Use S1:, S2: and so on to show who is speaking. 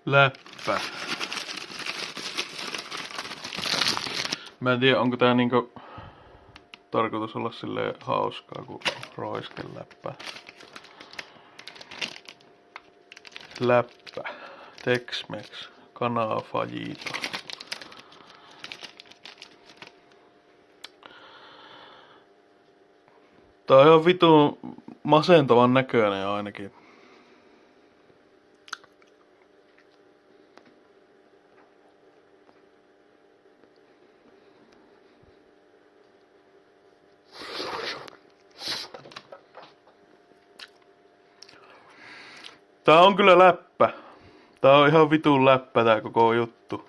S1: Läppä. Mä en tiedä, onko tää niinku tarkoitus olla silleen hauskaa kuin roiskeläppä. Läppä. Tex-Mex. Kanaa fajito. Tää on ihan vitun masentavan näköinen ainakin. Tää on kyllä läppä. Tää on ihan vitun läppä tää koko juttu.